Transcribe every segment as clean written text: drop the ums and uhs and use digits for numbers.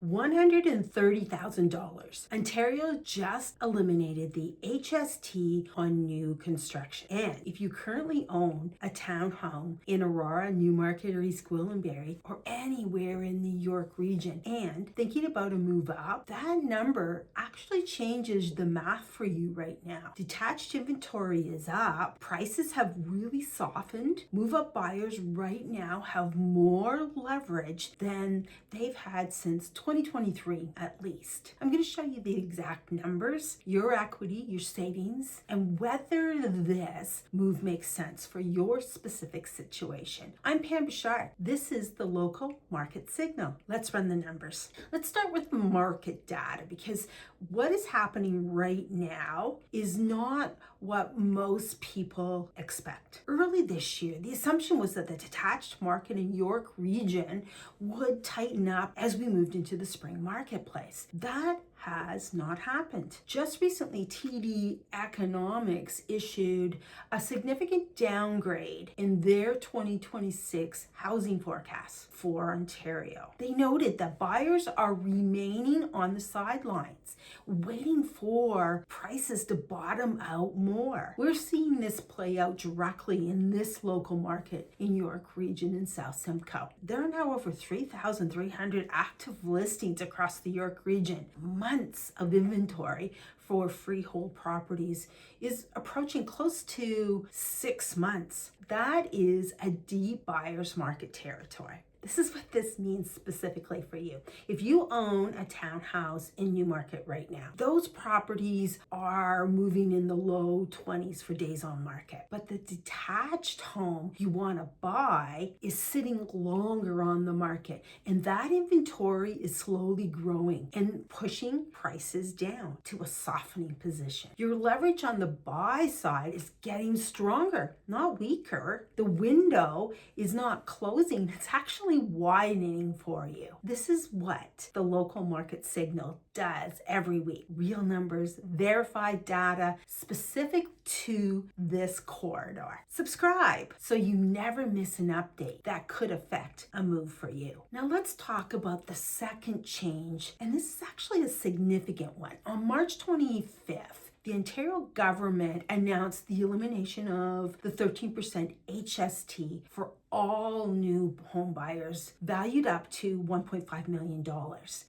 $130,000. Ontario just eliminated the HST on new construction. And if you currently own a townhome in Aurora, Newmarket, or East Gwillimbury, or anywhere in the York region, and thinking about a move up, that number actually changes the math for you right now. Detached inventory is up. Prices have really softened. Move up buyers right now have more leverage than they've had since 2023 at least. I'm going to show you the exact numbers, your equity, your savings, and whether this move makes sense for your specific situation. I'm Pam Bouchard. This is the local market signal. Let's run the numbers. Let's start with the market data, because what is happening right now is not what most people expect. Early this year, the assumption was that the detached market in York region would tighten up as we moved into the spring marketplace. That has not happened. Just recently, TD Economics issued a significant downgrade in their 2026 housing forecast for Ontario. They noted that buyers are remaining on the sidelines, waiting for prices to bottom out more. We're seeing this play out directly in this local market in York region in South Simcoe. There are now over 3,300 active listings across the York region. Months of inventory for freehold properties is approaching close to 6 months. That is a deep buyer's market territory. This is what this means specifically for you. If you own a townhouse in Newmarket right now, those properties are moving in the low 20s for days on market. But the detached home you want to buy is sitting longer on the market. And that inventory is slowly growing and pushing prices down to a softening position. Your leverage on the buy side is getting stronger, not weaker. The window is not closing. It's actually widening for you. This is what the local market signal does every week. Real numbers, verified data specific to this corridor. Subscribe so you never miss an update that could affect a move for you. Now let's talk about the second change, and this is actually a significant one. On March 25th, the Ontario government announced the elimination of the 13% HST for all new home buyers, valued up to $1.5 million.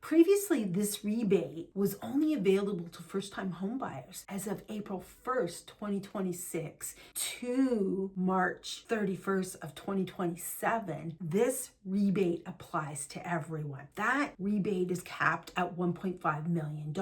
Previously, this rebate was only available to first-time home buyers as of April 1st, 2026 to March 31st of 2027. This rebate applies to everyone. That rebate is capped at $1.5 million.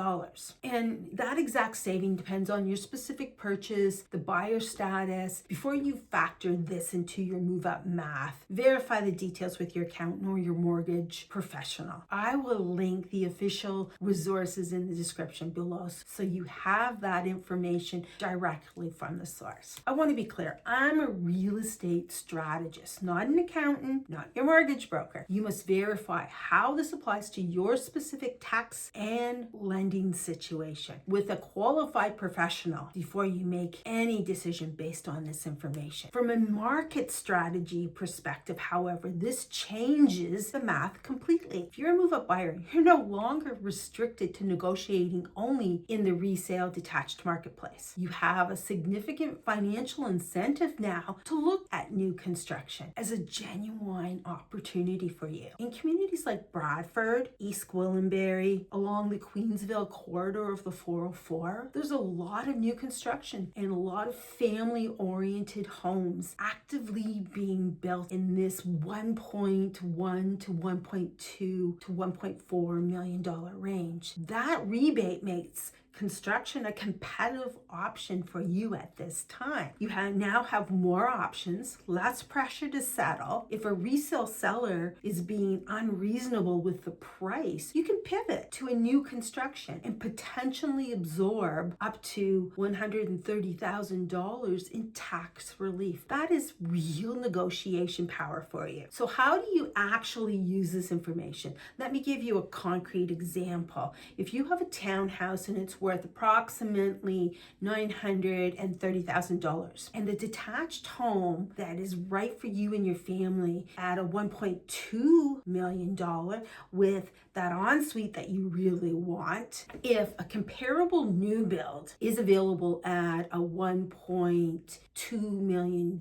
And that exact saving depends on your specific purchase, the buyer status. Before you factor this into your move-up math, verify the details with your accountant or your mortgage professional. I will link the official resources in the description below so you have that information directly from the source. I want to be clear, I'm a real estate strategist, not an accountant, not your mortgage broker. You must verify how this applies to your specific tax and lending situation with a qualified professional before you make any decision based on this information. From a market strategy perspective, however, this changes the math completely. If you're a move-up buyer, you're no longer restricted to negotiating only in the resale detached marketplace. You have a significant financial incentive now to look at new construction as a genuine opportunity for you. In communities like Bradford, East Gwillimbury, along the Queensville corridor of the 404, there's a lot of new construction and a lot of family-oriented homes actively being built in this $1.1 to $1.2 to $1.4 million range. That rebate makes construction a competitive option for you at this time. You now have more options, less pressure to settle. If a resale seller is being unreasonable with the price, you can pivot to a new construction and potentially absorb up to $130,000 in tax relief. That is real negotiation negotiation power for you. So how do you actually use this information? Let me give you a concrete example. If you have a townhouse and it's worth approximately $930,000, and the detached home that is right for you and your family at a $1.2 million with that ensuite that you really want, if a comparable new build is available at a $1.2 million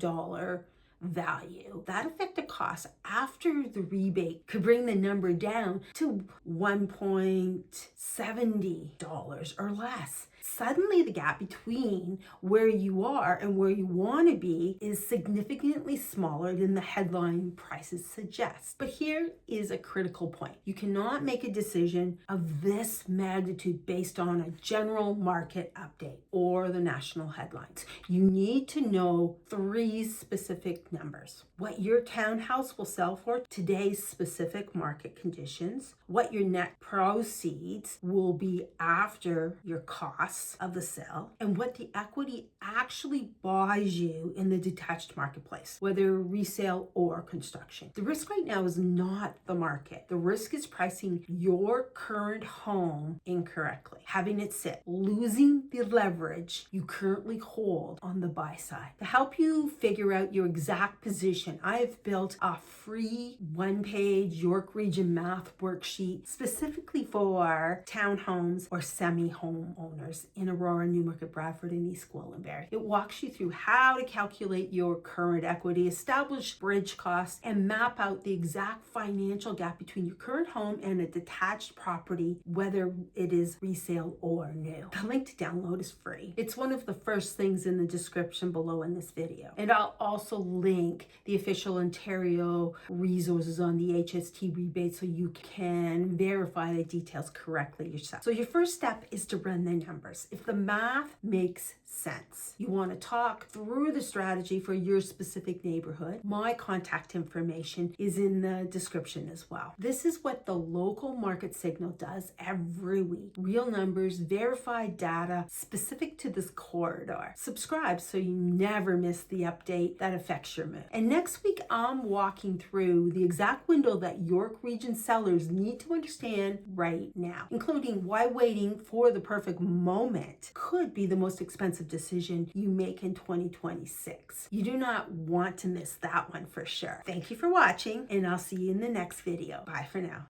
value, that effective cost after the rebate could bring the number down to $1.70 or less. Suddenly the gap between where you are and where you want to be is significantly smaller than the headline prices suggest. But here is a critical point. You cannot make a decision of this magnitude based on a general market update or the national headlines. You need to know 3 specific numbers: what your townhouse will sell for, today's specific market conditions, what your net proceeds will be after your costs of the sale, and what the equity actually buys you in the detached marketplace, whether resale or construction. The risk right now is not the market. The risk is pricing your current home incorrectly, having it sit, losing the leverage you currently hold on the buy side. To help you figure out your exact position, I have built a free 1-page York Region math worksheet specifically for townhomes or semi-home owners in Aurora, Newmarket, Bradford, and East Gwillimbury. It walks you through how to calculate your current equity, establish bridge costs, and map out the exact financial gap between your current home and a detached property, whether it is resale or new. The link to download is free. It's one of the first things in the description below in this video. And I'll also link the official Ontario resources on the HST rebate so you can verify the details correctly yourself. So your first step is to run the numbers. If the math makes sense, you want to talk through the strategy for your specific neighborhood. My contact information is in the description as well. This is what the local market signal does every week. Real numbers, verified data specific to this corridor. Subscribe so you never miss the update that affects your move. And next week, I'm walking through the exact window that York Region sellers need to understand right now, including why waiting for the perfect moment could be the most expensive decision you make in 2026. You do not want to miss that one for sure. Thank you for watching, and I'll see you in the next video. Bye for now.